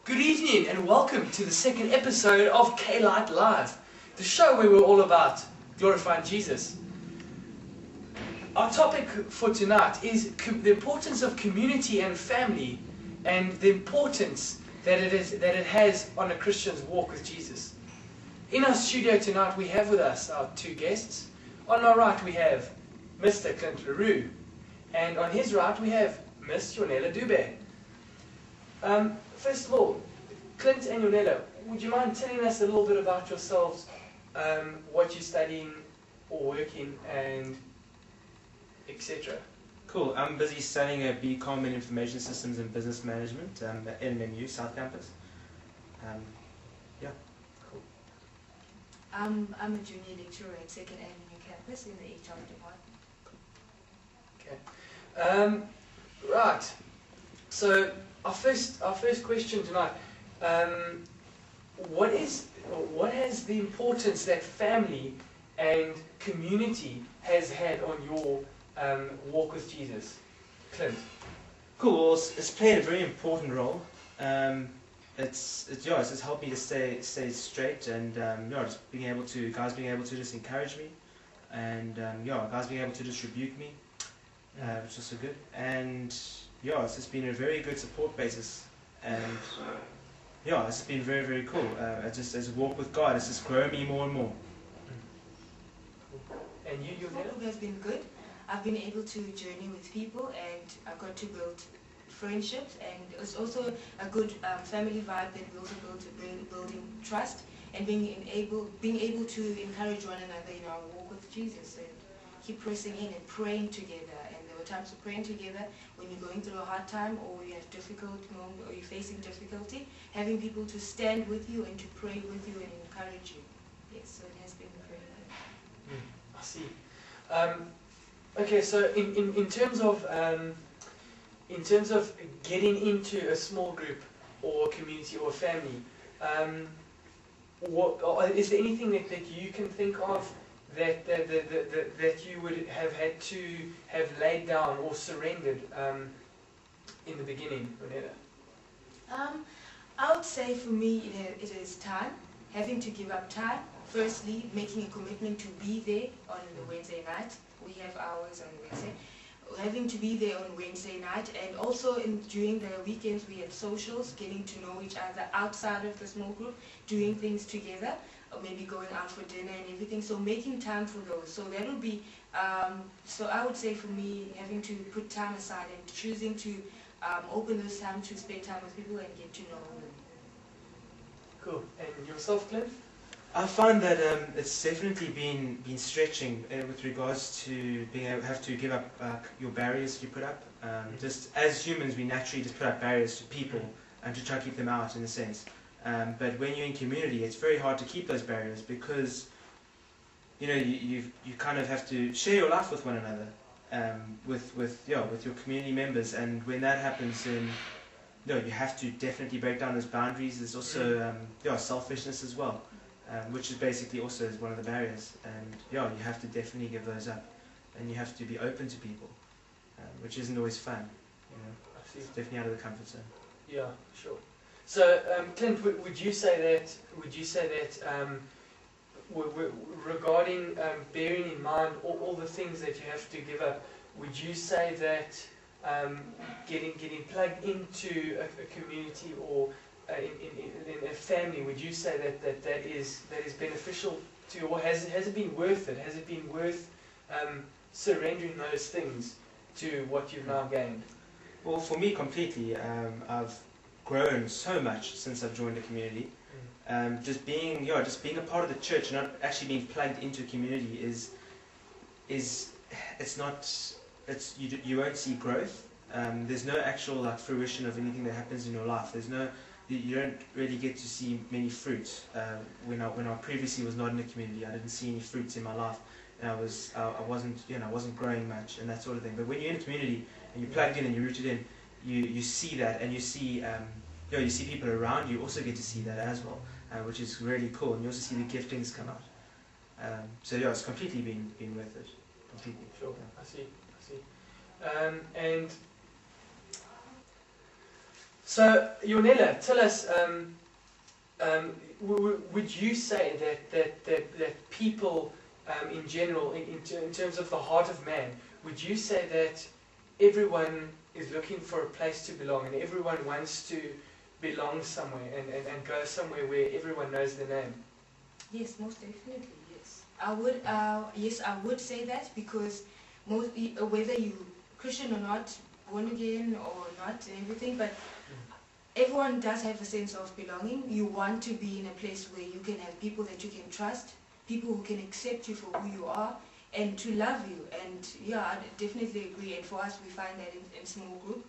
Good evening and welcome to the second episode of K-Lite Live, the show where we're all about glorifying Jesus. Our topic for tonight is the importance of community and family and the importance that it has on a Christian's walk with Jesus. In our studio tonight we have with us our two guests. On my right we have Mr. Clint LaRue, and on his right we have Miss Yonela Dube. First of all, Clint and Yonela, would you mind telling us a little bit about yourselves, what you're studying or working, and etc.? Cool. I'm busy studying a comm in Information Systems and Business Management at NMU South Campus. Yeah. Cool. I'm a junior lecturer at Second Avenue campus in the HR department. Okay. Right. So our first question tonight. What has the importance that family and community has had on your walk with Jesus? Clint. Cool. Well, it's played a very important role. It's just helped me to stay straight, and just guys being able to just encourage me, and guys being able to just rebuke me, which is so good. And it's just been a very good support basis, and it's been very, very cool. Just as a walk with God, it's just grown me more and more. And you My walk has been good. I've been able to journey with people, and I've got to build friendships, and it's also a good family vibe that we also building trust and being able to encourage one another in our walk with Jesus and keep pressing in and praying together. And there were times of praying together when you're going through a hard time or you have difficult moment or you're facing difficulty, having people to stand with you and to pray with you and encourage you. Yes, so it has been very good. I see. Okay, so in terms of getting into a small group or a community or a family, is there anything that you can think of that you would have had to have laid down or surrendered in the beginning, Yonela? I would say for me it is time, having to give up time. Firstly, making a commitment to be there on the Wednesday night. We have hours on Wednesday. Having to be there on Wednesday night, and also during the weekends we had socials, getting to know each other outside of the small group, doing things together, or maybe going out for dinner and everything. So making time for those. So that would be, so I would say for me, having to put time aside and choosing to open those time to spend time with people and get to know them. Cool. And yourself, Clint? I find that it's definitely been stretching with regards to being able to give up your barriers you put up. Just as humans, we naturally just put up barriers to people and to try to keep them out in a sense. But when you're in community, it's very hard to keep those barriers because you kind of have to share your life with one another, with your community members, and when that happens, then you have to definitely break down those boundaries. There's also selfishness as well. Which is basically also is one of the barriers, and you have to definitely give those up, and you have to be open to people, which isn't always fun. I see. It's definitely out of the comfort zone. Yeah, sure. So, Clint, would you say that regarding bearing in mind all the things that you have to give up, would you say that getting plugged into a community or in a family, would you say that is beneficial to you, or has it been worth it? Has it been worth surrendering those things to what you've now gained? Well, for me, completely. I've grown so much since I've joined the community. Just being a part of the church, not actually being plugged into a community you won't see growth. There's no actual fruition of anything that happens in your life. You don't really get to see many fruits. When I previously was not in the community, I didn't see any fruits in my life, and I wasn't growing much and that sort of thing. But when you're in a community and you're plugged in and you're rooted in, you see that, and you see people around you also get to see that as well, which is really cool. And you also see the giftings come out. It's completely been worth it. Completely. Sure. Yeah. I see. And So, Jonella, tell us, would you say that people in general, in terms of the heart of man, would you say that everyone is looking for a place to belong and everyone wants to belong somewhere and go somewhere where everyone knows their name? Yes, most definitely, yes. I would say that, because whether you Christian or not, born again or not, and everything, but everyone does have a sense of belonging. You want to be in a place where you can have people that you can trust, people who can accept you for who you are, and to love you. And yeah, I definitely agree. And for us, we find that in small group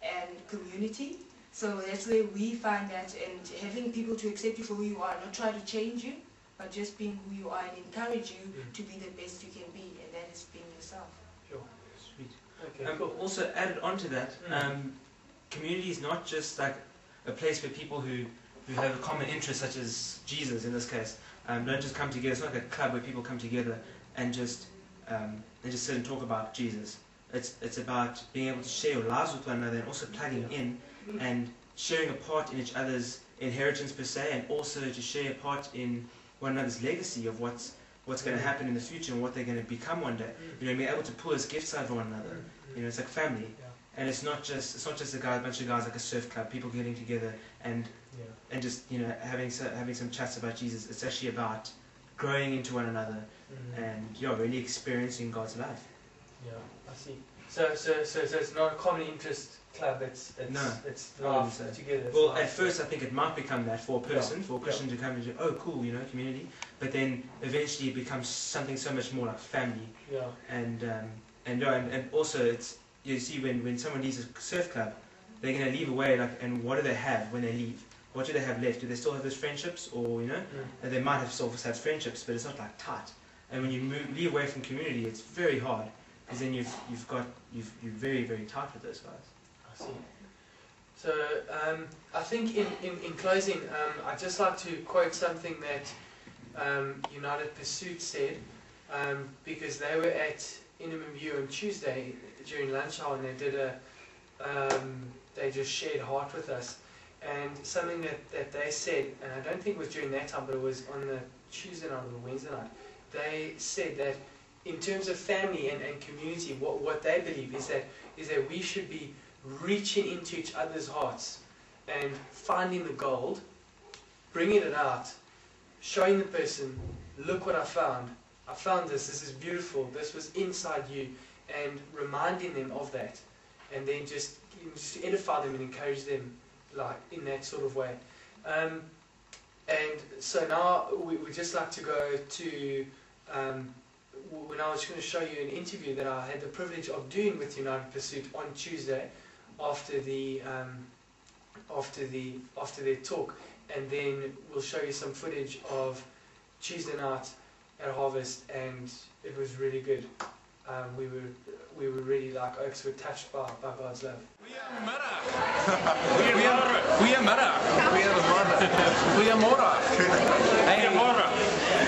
and community. So that's where we find that, and having people to accept you for who you are, not try to change you, but just being who you are and encourage you to be the best you can be, and that is being yourself. Sure. Sweet. Okay, cool. Also added on to that, community is not just like a place for people who have a common interest, such as Jesus in this case. Don't just come together. It's not like a club where people come together and just sit and talk about Jesus. It's about being able to share your lives with one another and also plugging in and sharing a part in each other's inheritance per se, and also to share a part in one another's legacy of what's going to happen in the future and what they're going to become one day. You know, being able to pull as gifts out of one another. You know, it's like family. And it's not just a bunch of guys like a surf club, people getting together and just, you know, having some chats about Jesus. It's actually about growing into one another and really experiencing God's life. Yeah, I see. So it's not a common interest club. It's life together. Well, at first I think it might become that for a person, for a Christian to come and do, oh cool, you know, community. But then eventually it becomes something so much more like family. Yeah. And also it's, you see, when someone leaves a surf club, they're going to leave away, like, and what do they have when they leave? What do they have left? Do they still have those friendships, or you know, and they might have still have friendships, but it's not like tight. And when you leave away from community, it's very hard, because then you're very, very tight with those guys. I see. So I think in closing, I'd just like to quote something that United Pursuit said, because they were at Inman View on Tuesday during lunch hour, and they did they just shared heart with us, and something that they said, and I don't think it was during that time, but it was on the Tuesday night or the Wednesday night. They said that in terms of family and community, what they believe is that we should be reaching into each other's hearts and finding the gold, bringing it out, showing the person, look what I found. I found this is beautiful, this was inside you, and reminding them of that, and then just edify them and encourage them, like, in that sort of way. And so now we'd just like to go to, when I was going to show you an interview that I had the privilege of doing with United Pursuit on Tuesday after their talk, and then we'll show you some footage of Tuesday night at Harvest, and it was really good. We were really, like Oaks, were touched by God's love. Hey,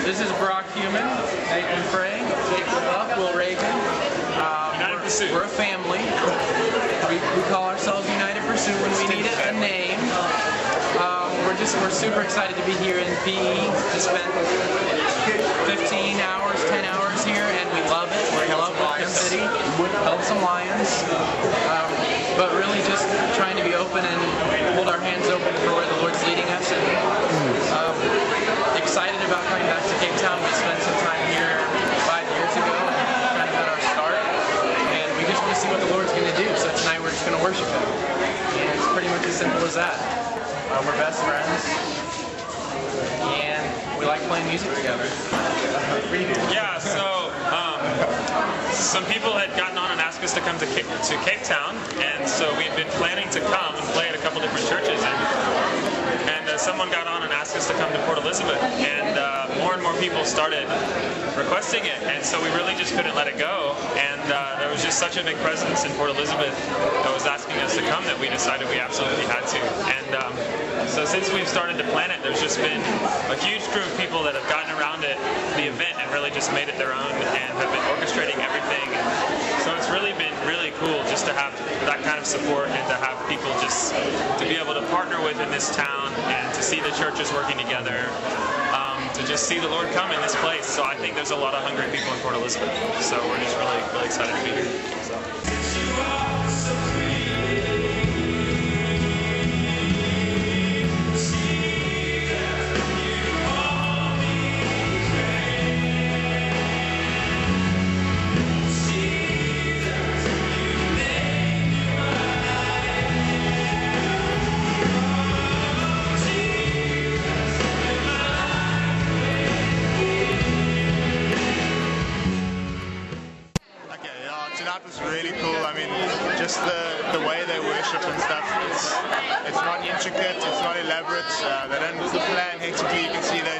this is Brock Human, Nathan Frey, Jake LaBeouf, Will Reagan. We're a family. We call ourselves United Pursuit when we need a name. We're super excited to be here in PE to spend 15 hours, 10 hours here, and we love it. We love Wilton City, held some Lions, but really just trying to be open and hold our hands open for where the Lord's leading us, and excited about coming back to Cape Town. We spent some time here 5 years ago and kind of got our start, and we just want to see what the Lord's going to do. So tonight we're just going to worship Him, and it's pretty much as simple as that. We're best friends, and we like playing music together. Yeah, so some people had gotten on and asked us to come to Cape Town, and so we'd been planning to come and play at a couple different churches, and someone got on and asked us to come to Port Elizabeth, and more and more people started requesting it, and so we really just couldn't let it go, and there was just such a big presence in Port Elizabeth that was asking us to come that we decided we absolutely had to, and so so since we've started to plan it, there's just been a huge crew of people that have gotten around the event and really just made it their own and have been orchestrating everything. And so it's really been really cool just to have that kind of support and to have people just to be able to partner with in this town and to see the churches working together. To just see the Lord come in this place. So I think there's a lot of hungry people in Port Elizabeth. So we're just really, really excited to be here. So. Tonight was really cool. I mean, just the way they worship and stuff. It's not intricate. It's not elaborate. They don't plan hectically. You can see they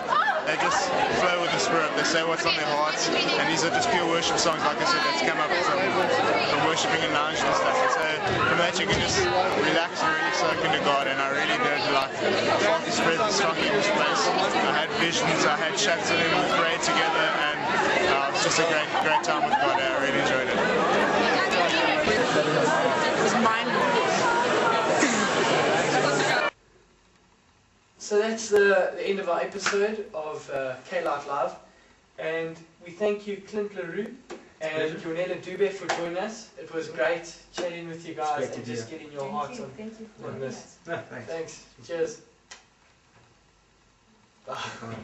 just flow with the Spirit. They say what's on their hearts, and these are just pure worship songs, like I said, that's come up from worshiping in lounge and stuff. And so from that you can just relax and really soak into God. And I really did like I felt the Spirit strongly in this place. I had visions. I had chats with Him. We prayed together, and it was just a great time with God. I really enjoyed it. It was mind-blowing. So that's the end of our episode of K-Lite Live, and we thank you, Clint LaRue and Jonella Dube, for joining us. It was great chatting with you guys and just getting your hearts on this. No, thanks. Thanks. Cheers. Bye.